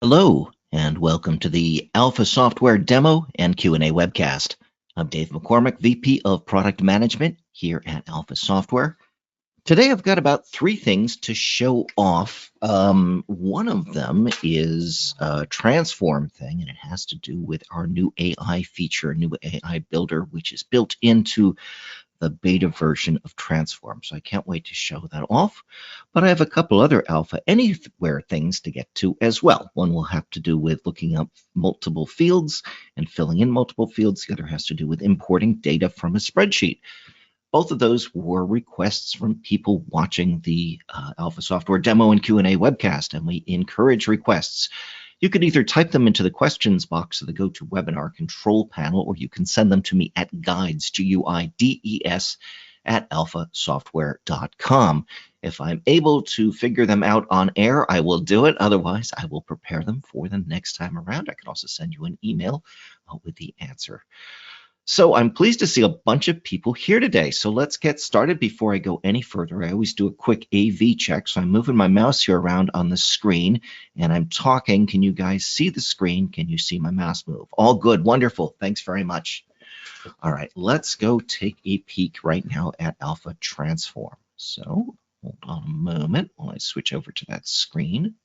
Hello, and welcome to the Alpha Software Demo and Q&A webcast. I'm Dave McCormick, VP of Product Management here at Alpha Software. Today I've got about 3 things to show off. One of them is a TransForm thing, and it has to do with our new AI feature, a new AI builder, which is built into the beta version of TransForm. So I can't wait to show that off. But I have a couple other Alpha Anywhere things to get to as well. One will have to do with looking up multiple fields and filling in multiple fields. The other has to do with importing data from a spreadsheet. Both of those were requests from people watching the Alpha Software Demo and Q&A webcast, and we encourage requests. You can either type them into the questions box of the GoToWebinar control panel, or you can send them to me at guides, G-U-I-D-E-S, at alphasoftware.com. If I'm able to figure them out on air, I will do it. Otherwise, I will prepare them for the next time around. I can also send you an email with the answer. So I'm pleased to see a bunch of people here today. So let's get started. Before I go any further, I always do a quick AV check. So I'm moving my mouse here around on the screen and I'm talking. Can you guys see the screen? Can you see my mouse move? All good. Wonderful. Thanks very much. All right, let's go take a peek right now at Alpha TransForm. So hold on a moment while I switch over to that screen.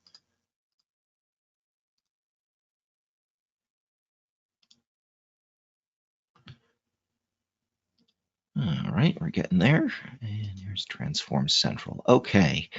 All right, we're getting there. And here's TransForm Central. Okay,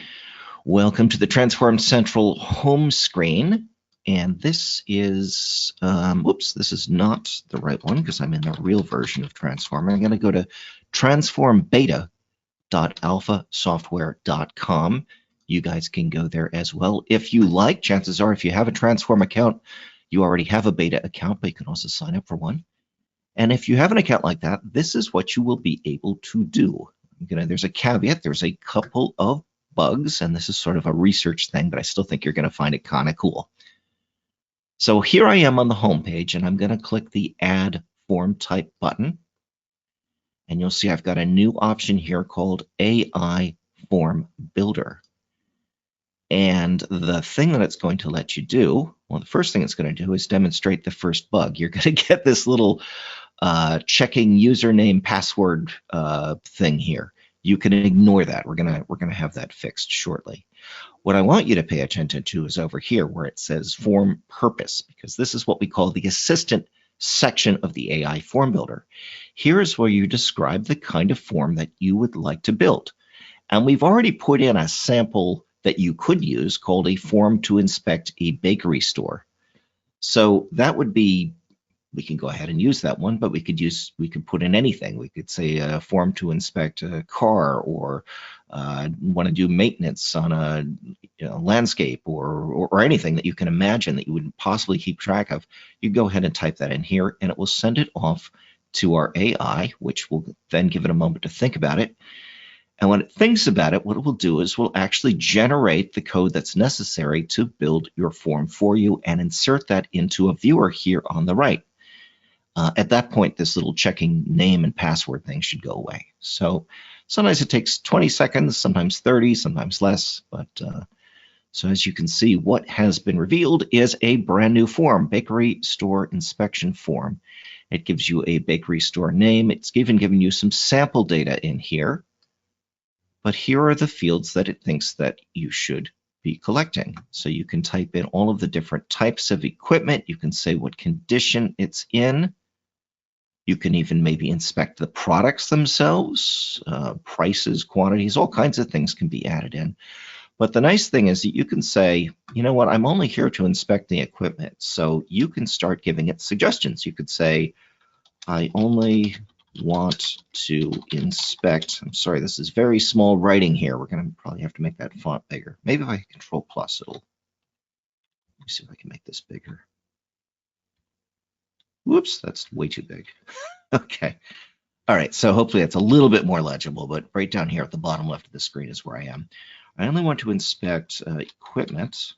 welcome to the TransForm Central home screen. And this is, whoops, this is not the right one because I'm in the real version of TransForm. I'm going to go to transformbeta.alphasoftware.com. You guys can go there as well. If you like, chances are if you have a TransForm account, you already have a beta account, but you can also sign up for one. And if you have an account like that, this is what you will be able to do. There's a caveat. There's a couple of bugs, and this is sort of a research thing, but I still think you're going to find it kind of cool. So here I am on the home page, and I'm going to click the Add Form Type button. And you'll see I've got a new option here called AI Form Builder. And the thing that it's going to let you do, well, the first thing it's going to do is demonstrate the first bug. You're going to get this little checking username password thing here. You can ignore that. We're gonna have that fixed shortly. What I want you to pay attention to is over here where it says Form Purpose, because this is what we call the Assistant section of the AI Form Builder. Here's where you describe the kind of form that you would like to build. And we've already put in a sample that you could use called a form to inspect a bakery store. So that would be, we can go ahead and use that one, but we could put in anything. We could say a form to inspect a car, or want to do maintenance on a landscape, or anything that you can imagine that you would possibly keep track of. You go ahead and type that in here, and it will send it off to our AI, which will then give it a moment to think about it. And when it thinks about it, what it will do is we'll actually generate the code that's necessary to build your form for you and insert that into a viewer here on the right. At that point, this little checking name and password thing should go away. So sometimes it takes 20 seconds, sometimes 30, sometimes less. But so as you can see, what has been revealed is a brand new form, bakery store inspection form. It gives you a bakery store name. It's even given you some sample data in here. But here are the fields that it thinks that you should be collecting. So you can type in all of the different types of equipment. You can say what condition it's in. You can even maybe inspect the products themselves, prices, quantities, all kinds of things can be added in. But the nice thing is that you can say, you know what, I'm only here to inspect the equipment. So you can start giving it suggestions. You could say, I only want to inspect, I'm sorry, this is very small writing here. We're going to probably have to make that font bigger. Maybe if I Control Plus, let me see if I can make this bigger. Whoops, that's way too big. Okay. All right, so hopefully it's a little bit more legible, but right down here at the bottom left of the screen is where I am. I only want to inspect equipment.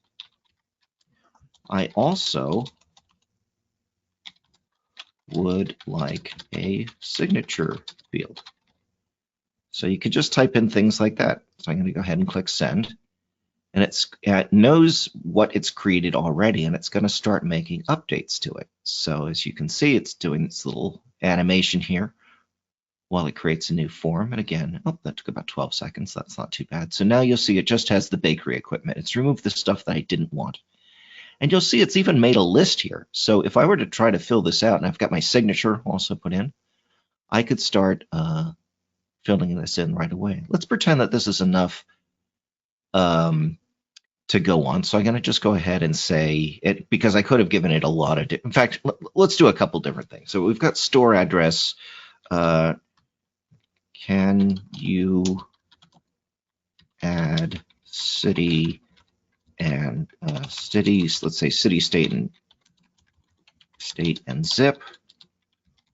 I also would like a signature field. So you could just type in things like that. So I'm going to go ahead and click send. and it knows what it's created already, and it's going to start making updates to it. So as you can see, it's doing this little animation here while it creates a new form. And again, oh, that took about 12 seconds. That's not too bad. So now you'll see it just has the bakery equipment. It's removed the stuff that I didn't want. And you'll see it's even made a list here. So if I were to try to fill this out, and I've got my signature also put in, I could start filling this in right away. Let's pretend that this is enough to go on. So I'm going to just go ahead and say it, because I could have given it a lot of, in fact, let's do a couple different things. So we've got store address. Can you add city and cities, let's say city, state, and zip,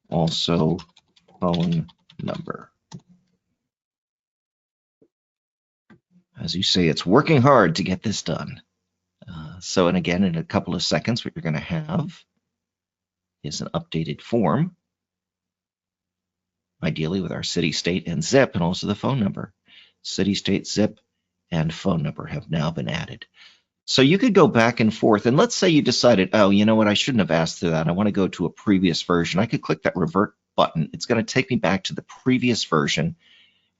also phone number. As you say, it's working hard to get this done. And again, in a couple of seconds, what you're going to have is an updated form, ideally with our city, state, and zip, and also the phone number. City, state, zip, and phone number have now been added. So you could go back and forth, and let's say you decided, oh, you know what, I shouldn't have asked for that. I want to go to a previous version. I could click that revert button. It's going to take me back to the previous version,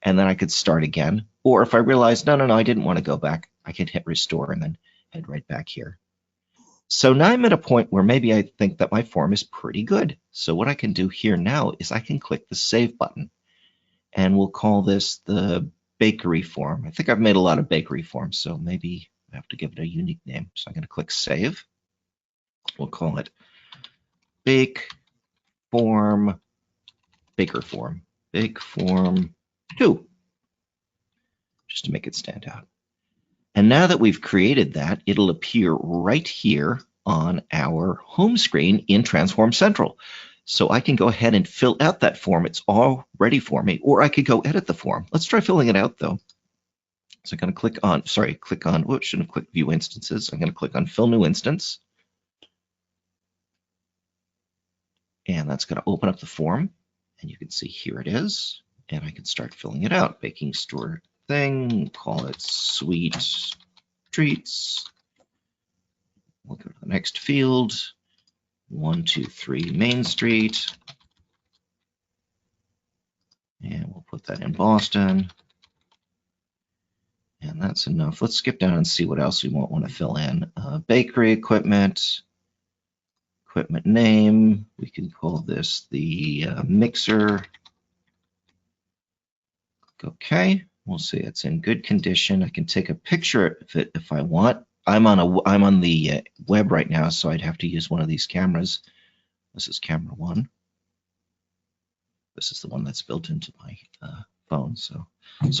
and then I could start again. Or if I realize, no, I didn't want to go back, I could hit restore and then head right back here. So now I'm at a point where maybe I think that my form is pretty good. So what I can do here now is I can click the save button, and we'll call this the bakery form. I think I've made a lot of bakery forms, so maybe I have to give it a unique name. So I'm going to click save. We'll call it bake form, baker form, bake form 2, just to make it stand out. And now that we've created that, it'll appear right here on our home screen in TransForm Central. So I can go ahead and fill out that form. It's all ready for me, or I could go edit the form. Let's try filling it out though. So I'm going to click on, shouldn't have clicked view instances. I'm going to click on fill new instance. And that's going to open up the form. And you can see here it is. And I can start filling it out. Baking store thing, call it sweet treats. We'll go to the next field. 123 Main Street. And we'll put that in Boston. And that's enough. Let's skip down and see what else we want to fill in. Bakery equipment, equipment name. We can call this the mixer. Okay, we'll see it's in good condition. I can take a picture of it if I want. I'm on the web right now, so I'd have to use one of these cameras. This is camera 1. This is the one that's built into my phone. So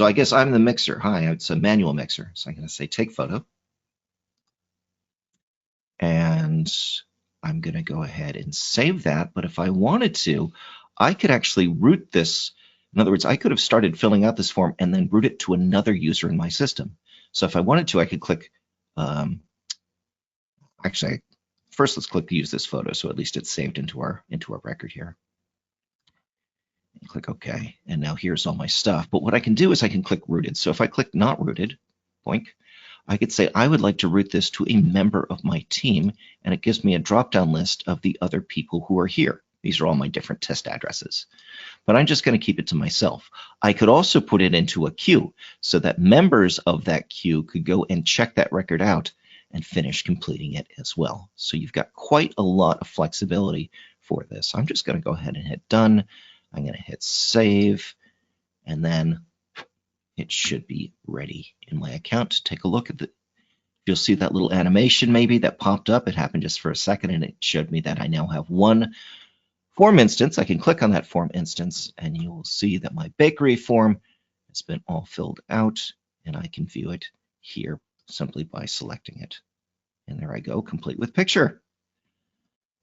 I guess I'm the mixer. Hi, it's a manual mixer. So I'm going to say take photo. And I'm going to go ahead and save that. But if I wanted to, I could actually route this. In other words, I could have started filling out this form and then route it to another user in my system. So if I wanted to, I could click, actually, first let's click use this photo. So at least it's saved into our record here. And click OK. And now here's all my stuff. But what I can do is I can click rooted. So if I click not rooted, boink, I could say I would like to route this to a member of my team. And it gives me a drop-down list of the other people who are here. These are all my different test addresses. But I'm just going to keep it to myself. I could also put it into a queue so that members of that queue could go and check that record out and finish completing it as well. So you've got quite a lot of flexibility for this. I'm just going to go ahead and hit done. I'm going to hit save, and then it should be ready in my account to take a look at it. You'll see that little animation maybe that popped up. It happened just for a second, and it showed me that I now have one form instance. I can click on that form instance, and you will see that my bakery form has been all filled out, and I can view it here simply by selecting it. And there I go, complete with picture.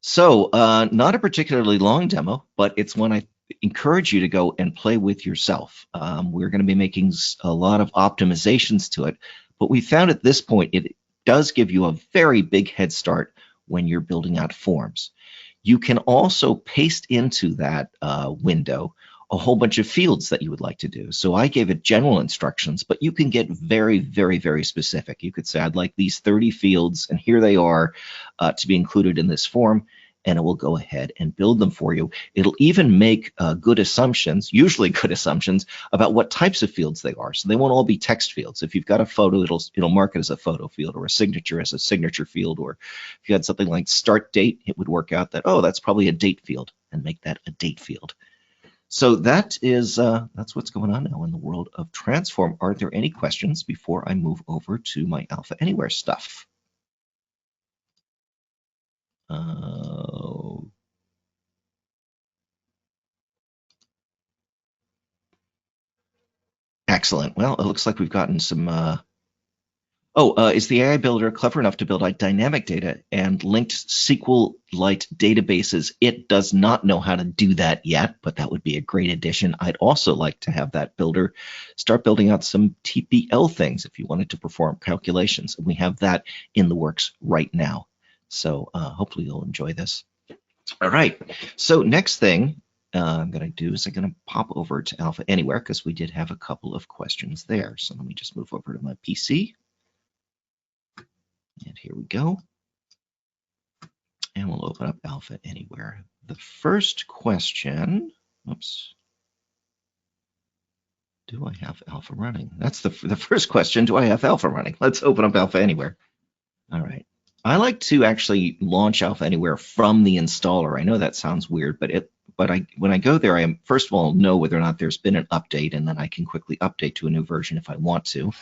So not a particularly long demo, but it's one I encourage you to go and play with yourself. We're going to be making a lot of optimizations to it, but we found at this point it does give you a very big head start when you're building out forms. You can also paste into that window a whole bunch of fields that you would like to do. So I gave it general instructions, but you can get very, very, very specific. You could say, I'd like these 30 fields, and here they are to be included in this form, and it will go ahead and build them for you. It'll even make good assumptions, usually good assumptions, about what types of fields they are. So they won't all be text fields. If you've got a photo, it'll mark it as a photo field, or a signature as a signature field, or if you had something like start date, it would work out that, oh, that's probably a date field, and make that a date field. So that's what's going on now in the world of TransForm. Are there any questions before I move over to my Alpha Anywhere stuff? Excellent. Well, it looks like we've gotten some is the AI builder clever enough to build out dynamic data and linked SQLite databases? It does not know how to do that yet, but that would be a great addition. I'd also like to have that builder start building out some TPL things if you wanted to perform calculations. And we have that in the works right now. So hopefully you'll enjoy this. All right. So next thing I'm going to do is I'm going to pop over to Alpha Anywhere because we did have a couple of questions there. So let me just move over to my PC. And here we go. And we'll open up Alpha Anywhere. The first question, oops. Do I have Alpha running? That's the first question. Do I have Alpha running? Let's open up Alpha Anywhere. All right. I like to actually launch Alpha Anywhere from the installer. I know that sounds weird, but when I go there, I first of all know whether or not there's been an update, and then I can quickly update to a new version if I want to.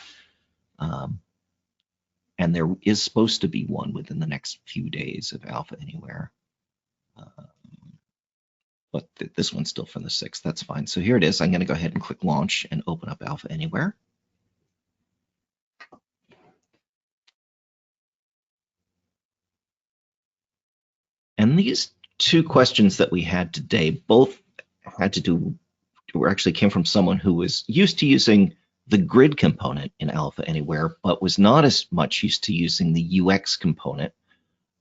And there is supposed to be one within the next few days of Alpha Anywhere. But this one's still from the 6th. That's fine. So here it is. I'm going to go ahead and click Launch and open up Alpha Anywhere. And these two questions that we had today both had to do, or actually came from someone who was used to using the grid component in Alpha Anywhere, but was not as much used to using the UX component.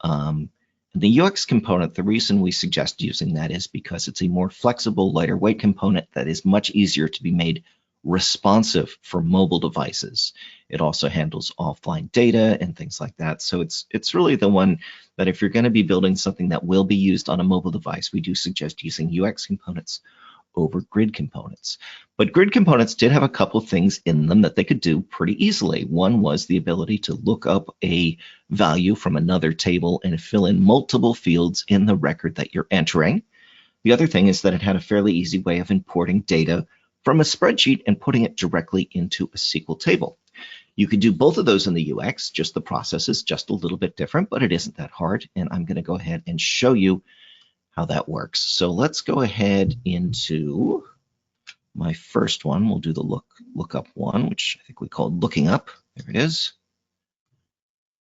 The UX component, the reason we suggest using that is because it's a more flexible, lighter weight component that is much easier to be made responsive for mobile devices. It also handles offline data and things like that. So it's really the one that if you're going to be building something that will be used on a mobile device, we do suggest using UX components over grid components. But grid components did have a couple of things in them that they could do pretty easily. One was the ability to look up a value from another table and fill in multiple fields in the record that you're entering. The other thing is that it had a fairly easy way of importing data from a spreadsheet and putting it directly into a SQL table. You could do both of those in the UX, just the process is just a little bit different, but it isn't that hard. And I'm going to go ahead and show you how that works. So let's go ahead into my first one. We'll do the lookup one, which I think we called looking up. There it is.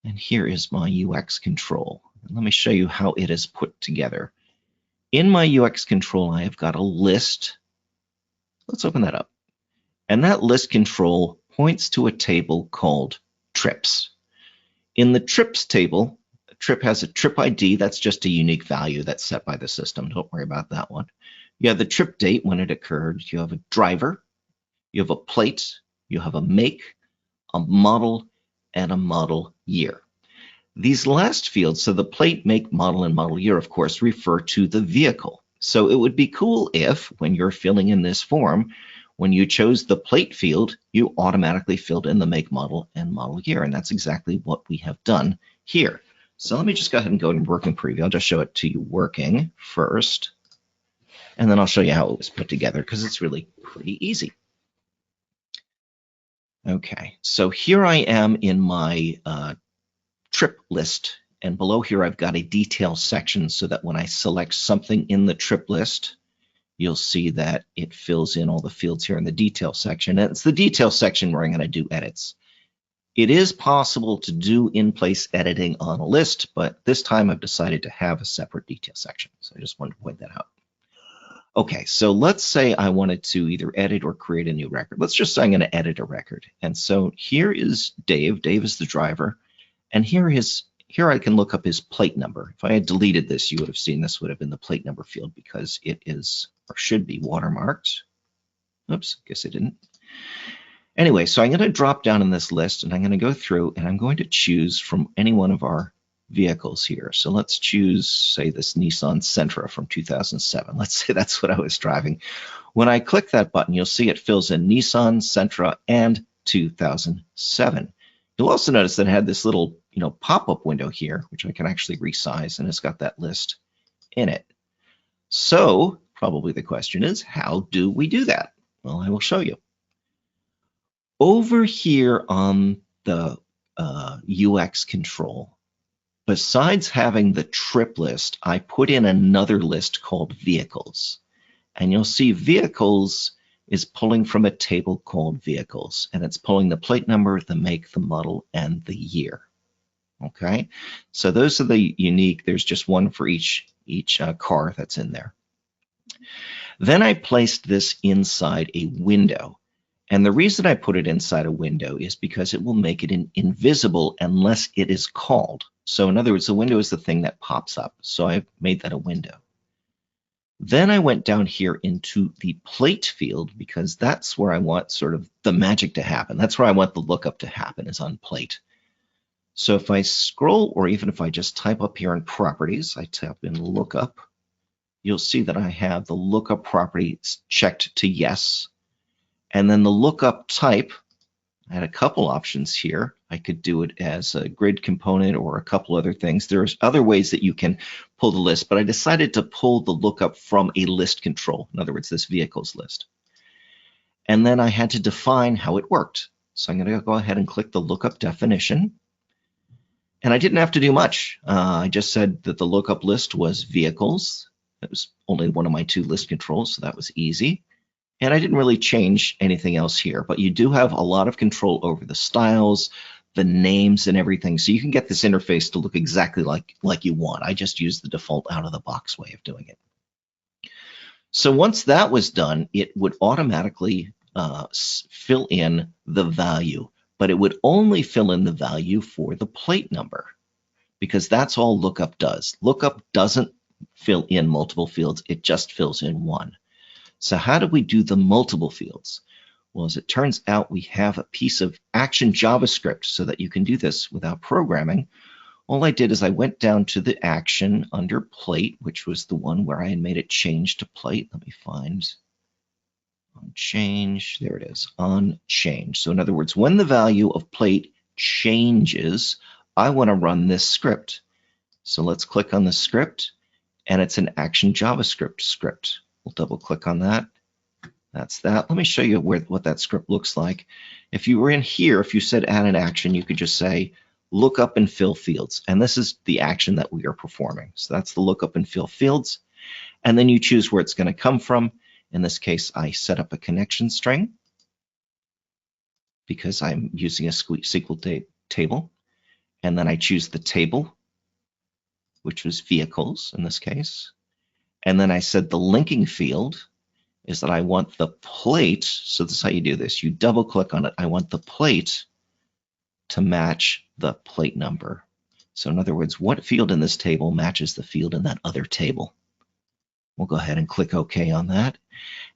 And here is my UX control. And let me show you how it is put together. In my UX control, I have got a list. Let's open that up. And that list control points to a table called trips. In the trips table, trip has a trip ID. That's just a unique value that's set by the system. Don't worry about that one. You have the trip date when it occurred. You have a driver. You have a plate. You have a make, a model, and a model year. These last fields, so the plate, make, model, and model year, of course, refer to the vehicle. So it would be cool if, when you're filling in this form, when you chose the plate field, you automatically filled in the make, model, and model year. And that's exactly what we have done here. So let me just go ahead and go and working preview. I'll just show it to you working first, and then I'll show you how it was put together because it's really pretty easy. Okay, so here I am in my trip list, and below here I've got a detail section so that when I select something in the trip list, you'll see that it fills in all the fields here in the detail section. And it's the detail section where I'm going to do edits. It is possible to do in-place editing on a list, but this time I've decided to have a separate detail section. So I just wanted to point that out. Okay, so let's say I wanted to either edit or create a new record. Let's just say I'm going to edit a record. And so here is Dave. Dave is the driver. And here is here I can look up his plate number. If I had deleted this, you would have seen this would have been the plate number field because it is, or should be, watermarked. Oops, guess I didn't. Anyway, so I'm going to drop down in this list and I'm going to go through and I'm going to choose from any one of our vehicles here. So let's choose, say, this Nissan Sentra from 2007. Let's say that's what I was driving. When I click that button, you'll see it fills in Nissan Sentra and 2007. You'll also notice that it had this little, pop-up window here, which I can actually resize, and it's got that list in it. So probably the question is, how do we do that? Well, I will show you. Over here on the UX control, besides having the trip list, I put in another list called vehicles. And you'll see vehicles is pulling from a table called vehicles, and it's pulling the plate number, the make, the model, and the year. Okay, so those are the unique. There's just one for each car that's in there. Then I placed this inside a window, and the reason I put it inside a window is because it will make it invisible unless it is called. So in other words, the window is the thing that pops up. So I've made that a window. Then I went down here into the plate field because that's where I want sort of the magic to happen. That's where I want the lookup to happen, is on plate. So if I scroll, or even if I just type up here in properties, I type in lookup, you'll see that I have the lookup property checked to yes. And then the lookup type, I had a couple options here. I could do it as a grid component or a couple other things. There's other ways that you can pull the list, but I decided to pull the lookup from a list control. In other words, this vehicles list. And then I had to define how it worked. So I'm going to go ahead and click the lookup definition. And I didn't have to do much. I just said that the lookup list was vehicles. It was only one of my two list controls, so that was easy. And I didn't really change anything else here, but you do have a lot of control over the styles, the names, and everything. So you can get this interface to look exactly like you want. I just used the default out-of-the-box way of doing it. So once that was done, it would automatically fill in the value, but it would only fill in the value for the plate number, because that's all lookup does. Lookup doesn't fill in multiple fields, it just fills in one. So how do we do the multiple fields? Well, as it turns out, we have a piece of action JavaScript so that you can do this without programming. All I did is I went down to the action under plate, which was the one where I had made it change to plate. Let me find on change. There it is, on change. So in other words, when the value of plate changes, I want to run this script. So let's click on the script, and it's an action JavaScript script. We'll double click on that. That's that. Let me show you what that script looks like. If you were in here, if you said add an action, you could just say look up and fill fields. And this is the action that we are performing. So that's the look up and fill fields. And then you choose where it's going to come from. In this case, I set up a connection string because I'm using a SQL table. And then I choose the table, which was vehicles in this case. And then I said the linking field is that I want the plate. So this is how you do this. You double click on it. I want the plate to match the plate number. So in other words, what field in this table matches the field in that other table? We'll go ahead and click OK on that.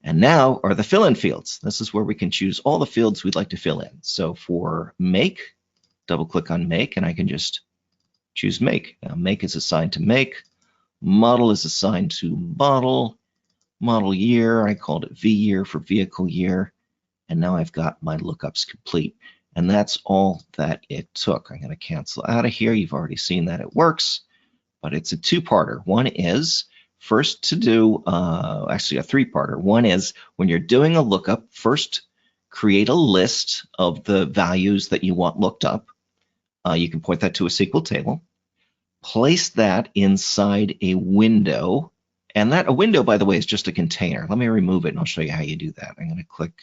And now are the fill-in fields. This is where we can choose all the fields we'd like to fill in. So for make, double click on make, and I can just choose make. Now make is assigned to make. Model is assigned to model. Model year, I called it V year for vehicle year. And now I've got my lookups complete. And that's all that it took. I'm going to cancel out of here. You've already seen that it works, but it's a two-parter. One is first to do, actually a three-parter. One is when you're doing a lookup, first create a list of the values that you want looked up. You can point that to a SQL table. Place that inside a window. And a window, by the way, is just a container. Let me remove it and I'll show you how you do that. I'm going to click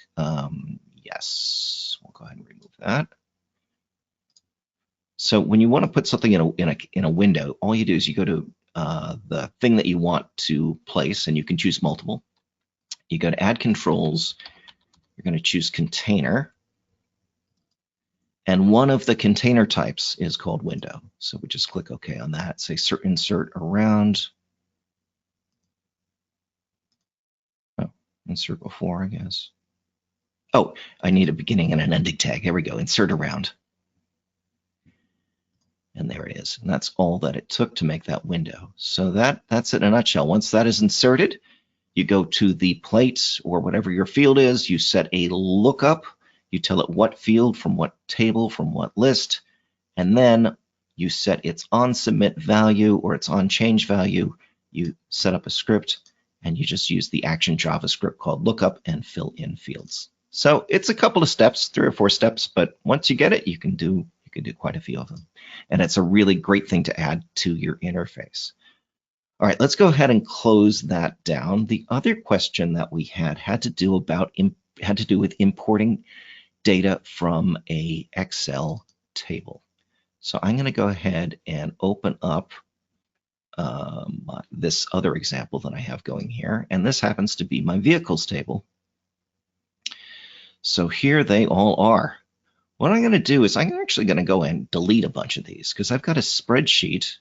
yes. We'll go ahead and remove that. So when you want to put something in a window, all you do is you go to the thing that you want to place, and you can choose multiple. You go to add controls. You're going to choose container. And one of the container types is called window. So we just click OK on that, say insert around. Oh, insert before, I guess. Oh, I need a beginning and an ending tag. Here we go, insert around. And there it is. And that's all that it took to make that window. So that's it in a nutshell. Once that is inserted, you go to the plate or whatever your field is, you set a lookup, you tell it what field from what table from what list, and then you set its on submit value or its on change value. You set up a script and you just use the action JavaScript called lookup and fill in fields. So it's a couple of steps, 3 or 4 steps, but once you get it, you can do quite a few of them. And it's a really great thing to add to your interface. All right, let's go ahead and close that down. The other question that we had to do with importing data from a Excel table. So I'm going to go ahead and open up this other example that I have going here, and this happens to be my vehicles table. So here they all are. What I'm going to do is I'm actually going to go and delete a bunch of these because I've got a spreadsheet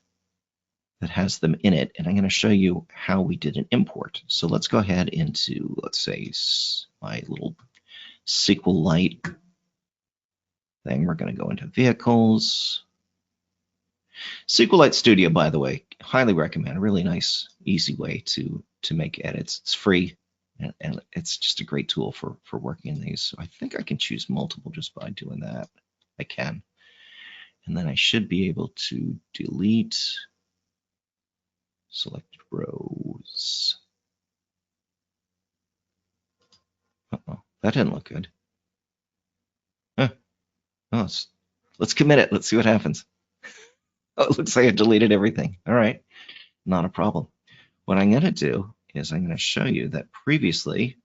that has them in it, and I'm going to show you how we did an import. So let's go ahead into, let's say, my little SQLite thing. We're going to go into vehicles. SQLite Studio, by the way, highly recommend. A really nice, easy way to make edits. It's free, and it's just a great tool for working in these. So I think I can choose multiple just by doing that. I can. And then I should be able to delete selected rows. Uh-oh, that didn't look good. Huh. Oh, let's commit it. Let's see what happens. Oh, it looks like I deleted everything. All right, not a problem. What I'm going to do is I'm going to show you that previously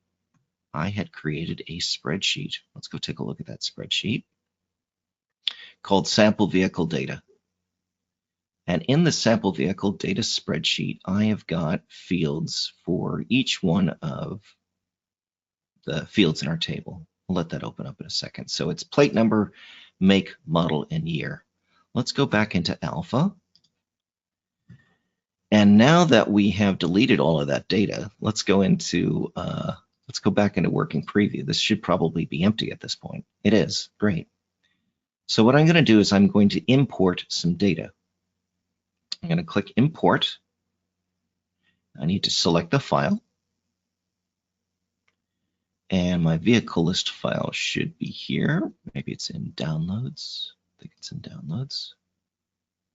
I had created a spreadsheet. Let's go take a look at that spreadsheet called sample vehicle data. And in the sample vehicle data spreadsheet, I have got fields for each one of the fields in our table. We'll let that open up in a second. So it's plate number, make, model, and year. Let's go back into Alpha. And now that we have deleted all of that data, let's go back into working preview. This should probably be empty at this point. It is, great. So what I'm going to do is I'm going to import some data. I'm going to click import. I need to select the file. And my vehicle list file should be here. Maybe it's in downloads. I think it's in downloads.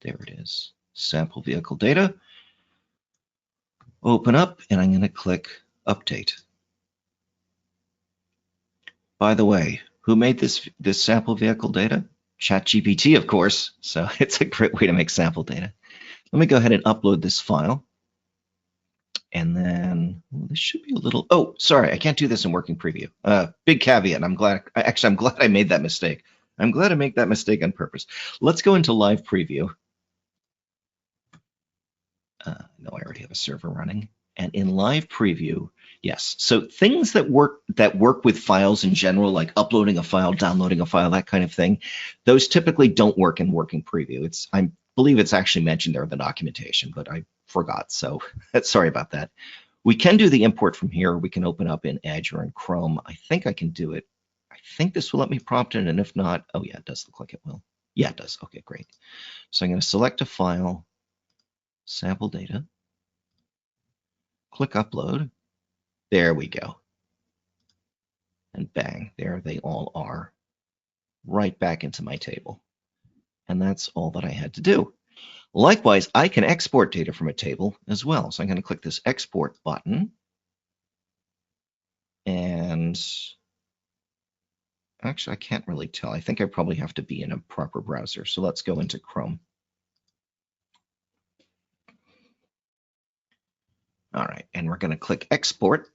There it is. Sample vehicle data. Open up, and I'm going to click update. By the way, who made this sample vehicle data? ChatGPT, of course. So it's a great way to make sample data. Let me go ahead and upload this file. And then this should be a little, oh, sorry, I can't do this in working preview. Big caveat, I'm glad I made that mistake. I'm glad I made that mistake on purpose. Let's go into live preview. No, I already have a server running. And in live preview, yes. So things that work with files in general, like uploading a file, downloading a file, that kind of thing, those typically don't work in working preview. I believe it's actually mentioned there in the documentation, but I forgot. So sorry about that. We can do the import from here. We can open up in Edge or in Chrome. I think I can do it. I think this will let me prompt it, and if not, oh yeah, it does look like it will. Yeah, it does. Okay, great. So I'm going to select a file, sample data, click upload. There we go. And bang, there they all are, right back into my table. And that's all that I had to do. Likewise, I can export data from a table as well. So I'm going to click this export button. And actually, I can't really tell. I think I probably have to be in a proper browser. So let's go into Chrome. All right, and we're going to click export.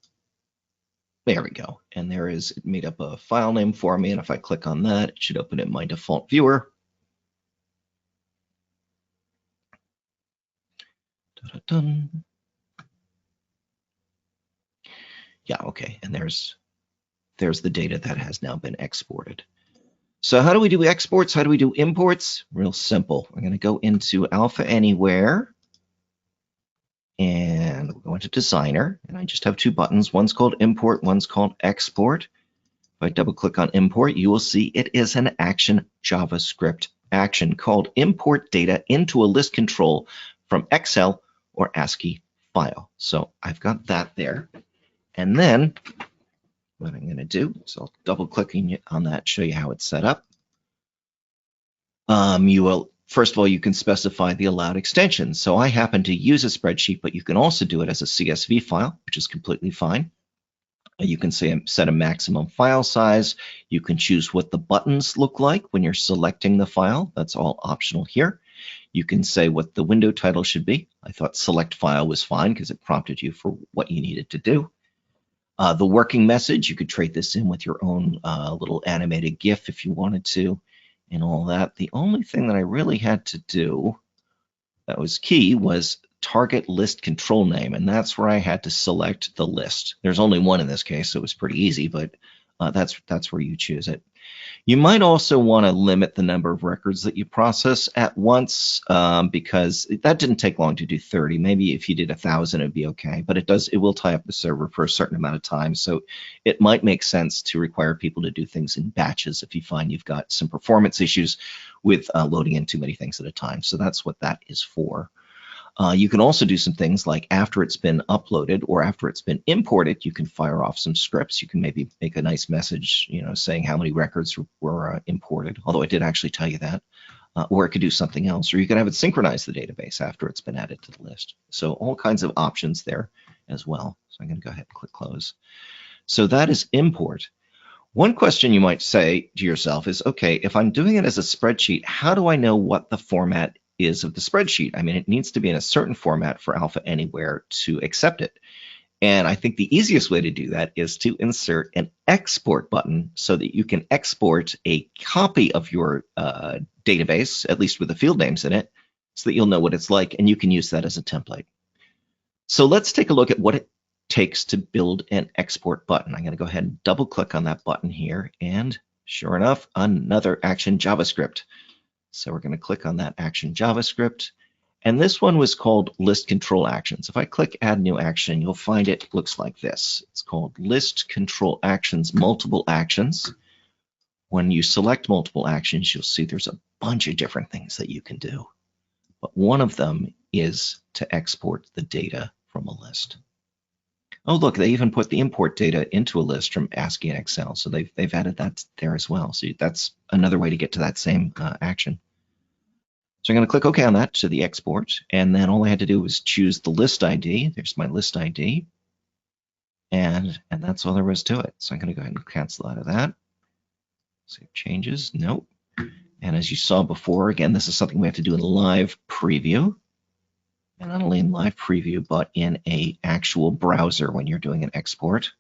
There we go. And there is, it made up a file name for me. And if I click on that, it should open in my default viewer. Dun-dun-dun. Yeah, okay. And there's the data that has now been exported. So how do we do exports? How do we do imports? Real simple. We're going to go into Alpha Anywhere, and we'll go into Designer, and I just have two buttons. One's called Import, one's called Export. If I double click on Import, you will see it is an action JavaScript action called Import Data into a List Control from Excel or ASCII file. So I've got that there. And then what I'm going to do is I'll double click on that, show you how it's set up. You will, first of all, you can specify the allowed extension. So I happen to use a spreadsheet, but you can also do it as a CSV file, which is completely fine. You can set a maximum file size. You can choose what the buttons look like when you're selecting the file. That's all optional here. You can say what the window title should be. I thought select file was fine because it prompted you for what you needed to do. The working message, you could trade this in with your own little animated GIF if you wanted to, and all that. The only thing that I really had to do that was key was target list control name, and that's where I had to select the list. There's only one in this case, so it was pretty easy, but that's where you choose it. You might also want to limit the number of records that you process at once, because that didn't take long to do 30. Maybe if you did 1,000, it'd be okay, but it will tie up the server for a certain amount of time. So it might make sense to require people to do things in batches if you find you've got some performance issues with loading in too many things at a time. So that's what that is for. You can also do some things like after it's been uploaded or after it's been imported, you can fire off some scripts. You can maybe make a nice message, saying how many records were imported, although I did actually tell you that. Or it could do something else, or you can have it synchronize the database after it's been added to the list. So all kinds of options there as well. So I'm going to go ahead and click close. So that is import. One question you might say to yourself is, okay, if I'm doing it as a spreadsheet, how do I know what the format is of the spreadsheet? I mean, it needs to be in a certain format for Alpha Anywhere to accept it. And I think the easiest way to do that is to insert an export button so that you can export a copy of your database, at least with the field names in it, so that you'll know what it's like, and you can use that as a template. So let's take a look at what it takes to build an export button. I'm going to go ahead and double click on that button here, and sure enough, another action JavaScript. So we're going to click on that action JavaScript. And this one was called List Control Actions. If I click Add New Action, you'll find it looks like this. It's called List Control Actions, Multiple Actions. When you select multiple actions, you'll see there's a bunch of different things that you can do. But one of them is to export the data from a list. Oh, look, they even put the import data into a list from ASCII and Excel. So they've added that there as well. So that's another way to get to that same action. So I'm going to click OK on that to the export. And then all I had to do was choose the list ID. There's my list ID. And that's all there was to it. So I'm going to go ahead and cancel out of that. Save changes. Nope. And as you saw before, again, this is something we have to do in live preview. And not only in live preview, but in an actual browser when you're doing an export.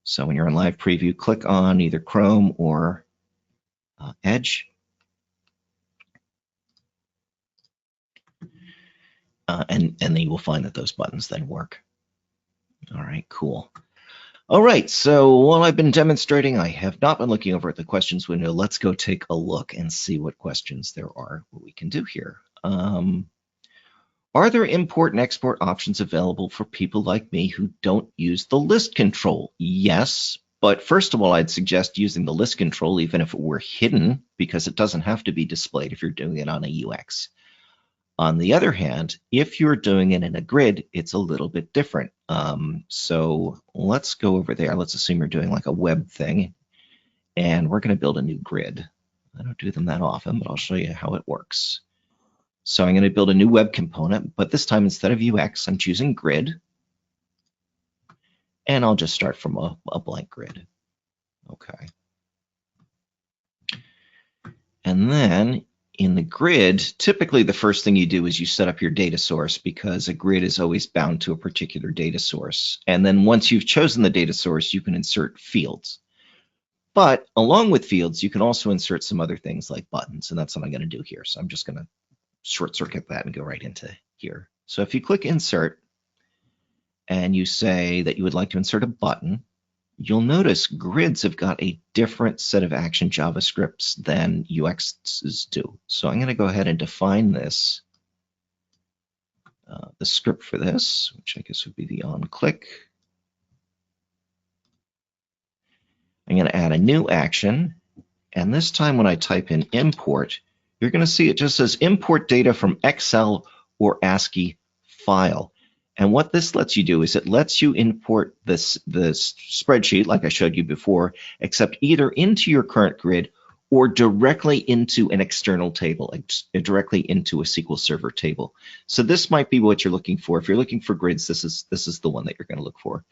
So when you're in live preview, click on either Chrome or Edge. And then you will find that those buttons then work. All right, cool. All right, so while I've been demonstrating, I have not been looking over at the questions window. Let's go take a look and see what questions there are, what we can do here. Are there import and export options available for people like me who don't use the list control? Yes, but first of all, I'd suggest using the list control even if it were hidden, because it doesn't have to be displayed if you're doing it on a UX. On the other hand, if you're doing it in a grid, it's a little bit different. So let's go over there. Let's assume you're doing like a web thing, and we're going to build a new grid. I don't do them that often, but I'll show you how it works. So I'm going to build a new web component, but this time instead of UX, I'm choosing grid. And I'll just start from a blank grid. Okay. And then in the grid, typically the first thing you do is you set up your data source, because a grid is always bound to a particular data source. And then once you've chosen the data source, you can insert fields. But along with fields, you can also insert some other things like buttons, and that's what I'm going to do here. So I'm just going to short circuit that and go right into here. So if you click insert and you say that you would like to insert a button, you'll notice grids have got a different set of action JavaScripts than UXs do. So I'm going to go ahead and define this, the script for this, which I guess would be the onClick. I'm going to add a new action. And this time when I type in import, you're going to see it just says import data from Excel or ASCII file. And what this lets you do is it lets you import the spreadsheet like I showed you before, except either into your current grid or directly into an external table, directly into a SQL Server table. So this might be what you're looking for. If you're looking for grids, this is the one that you're going to look for.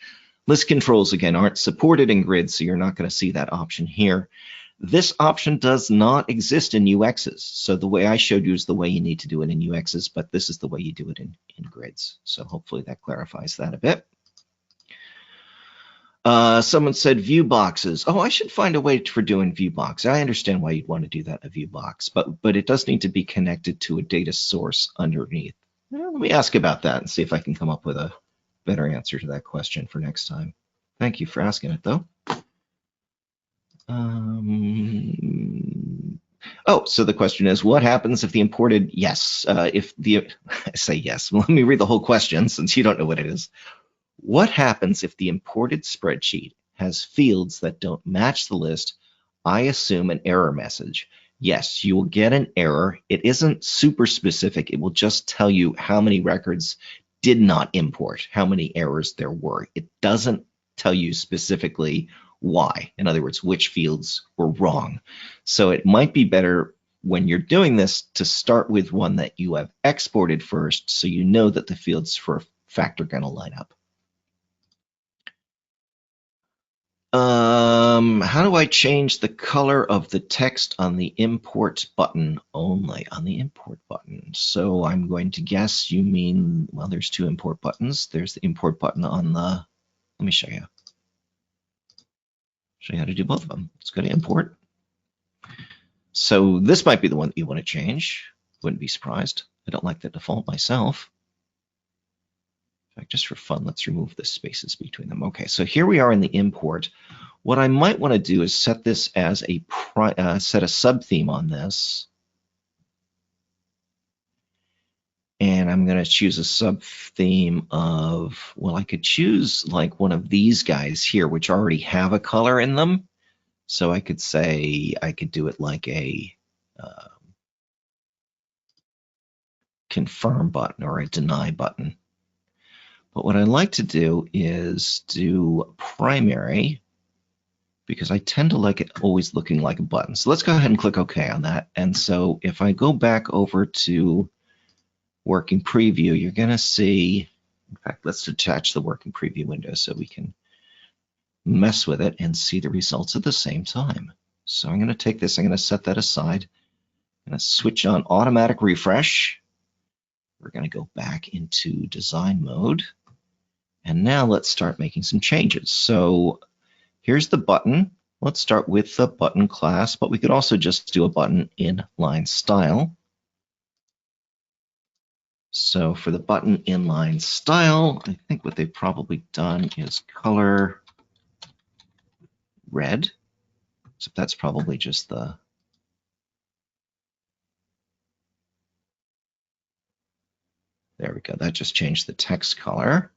List controls, again, aren't supported in grids, so you're not going to see that option here. This option does not exist in UXs. So the way I showed you is the way you need to do it in UXs, but this is the way you do it in grids. So hopefully that clarifies that a bit. Someone said view boxes. Oh, I should find a way for doing view box. I understand why you'd want to do that in a view box, but it does need to be connected to a data source underneath. Well, let me ask about that and see if I can come up with a better answer to that question for next time. Thank you for asking it, though. Oh, so the question is, what happens if the imported, yes, if the, I say yes, well, let me read the whole question since you don't know what it is. What happens if the imported spreadsheet has fields that don't match the list? I assume an error message. Yes, you will get an error. It isn't super specific. It will just tell you how many records did not import, how many errors there were. It doesn't tell you specifically why. In other words, which fields were wrong. So it might be better when you're doing this to start with one that you have exported first, so you know that the fields for a fact are going to line up. How do I change the color of the text on the import button only? On the import button. So I'm going to guess you mean, well, there's two import buttons. There's the import button on the, let me show you. Show you how to do both of them. Let's go to import. So this might be the one that you want to change. Wouldn't be surprised. I don't like the default myself. In fact, just for fun, let's remove the spaces between them. Okay, so here we are in the import. What I might want to do is set this as a set a sub-theme on this. And I'm going to choose a sub-theme of, well, I could choose like one of these guys here, which already have a color in them. So I could say, I could do it like a confirm button or a deny button. But what I like to do is do primary, because I tend to like it always looking like a button. So let's go ahead and click OK on that. And so if I go back over to working preview, you're going to see, in fact, let's attach the working preview window so we can mess with it and see the results at the same time. So I'm going to take this, I'm going to set that aside. I'm going to switch on automatic refresh. We're going to go back into design mode. And now let's start making some changes. So here's the button. Let's start with the button class, but we could also just do a button inline style. So for the button inline style, I think what they've probably done is color red. So that's probably just the, there we go. That just changed the text color.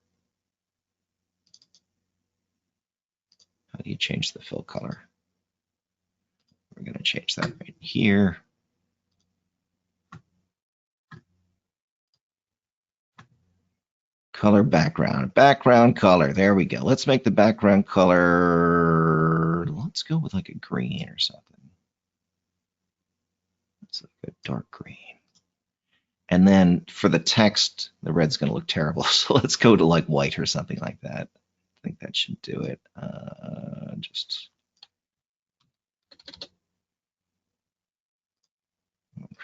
How do you change the fill color? We're going to change that right here. Color background, background color. There we go. Let's make the background color, let's go with like a green or something. Let's look at dark green. And then for the text, the red's going to look terrible. So let's go to like white or something like that. I think that should do it. Just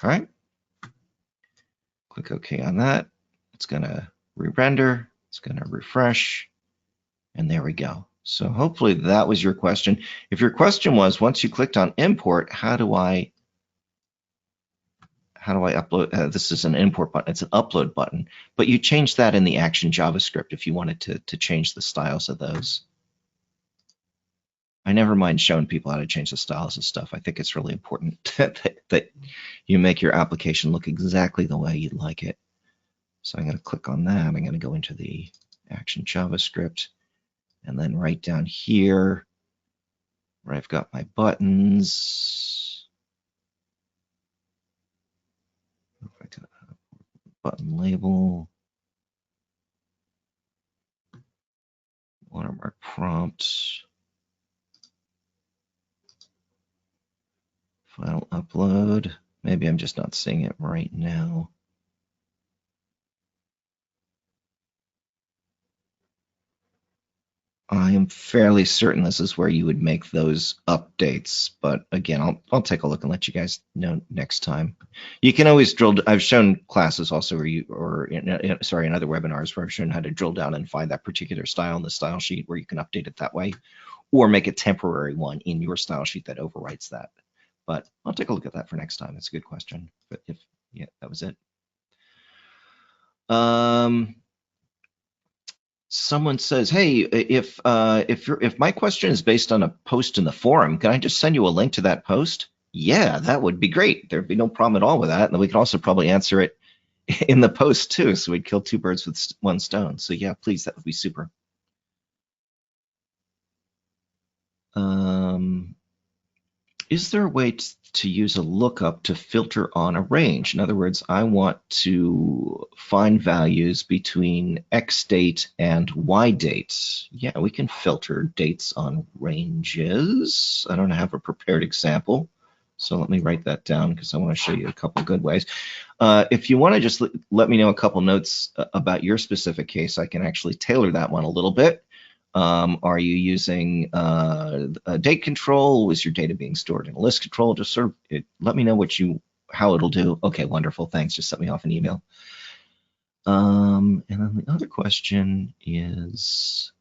okay. Click OK on that. It's going to re-render. It's going to refresh. And there we go. So hopefully that was your question. If your question was, once you clicked on import, how do I upload? This is an import button. It's an upload button. But you change that in the action JavaScript if you wanted to change the styles of those. I never mind showing people how to change the styles and stuff. I think it's really important that you make your application look exactly the way you'd like it. So I'm going to click on that. I'm going to go into the Action JavaScript, and then right down here where I've got my buttons, button label, watermark prompt, file upload. Maybe I'm just not seeing it right now. I am fairly certain this is where you would make those updates, but again, I'll take a look and let you guys know next time. You can always drill. I've shown classes also where you, or in other webinars where I've shown how to drill down and find that particular style in the style sheet where you can update it that way, or make a temporary one in your style sheet that overwrites that. But I'll take a look at that for next time. It's a good question. But yeah, that was it. Someone says, "Hey, if my question is based on a post in the forum, can I just send you a link to that post?" Yeah, that would be great. There'd be no problem at all with that, and we could also probably answer it in the post too. So we'd kill two birds with one stone. So yeah, please, that would be super. Is there a way to use a lookup to filter on a range? In other words, I want to find values between X date and Y date. Yeah, we can filter dates on ranges. I don't have a prepared example, so let me write that down because I want to show you a couple good ways. If you want to just let me know a couple notes about your specific case, I can actually tailor that one a little bit. Are you using a date control? Is your data being stored in a list control? Just sort of let me know how it'll do. Okay, wonderful. Thanks. Just send me off an email. And then the other question is,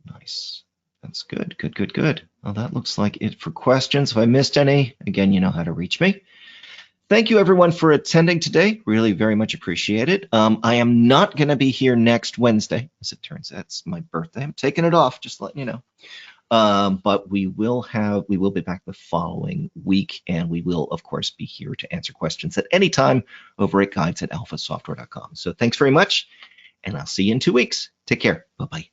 nice. That's good. Good, good, good. Well, that looks like it for questions. If I missed any, again, you know how to reach me. Thank you, everyone, for attending today. Really very much appreciate it. I am not going to be here next Wednesday. As it turns out, it's my birthday. I'm taking it off, just letting you know. But we will be back the following week, and we will, of course, be here to answer questions at any time over at guides@alphasoftware.com. So thanks very much, and I'll see you in 2 weeks. Take care. Bye-bye.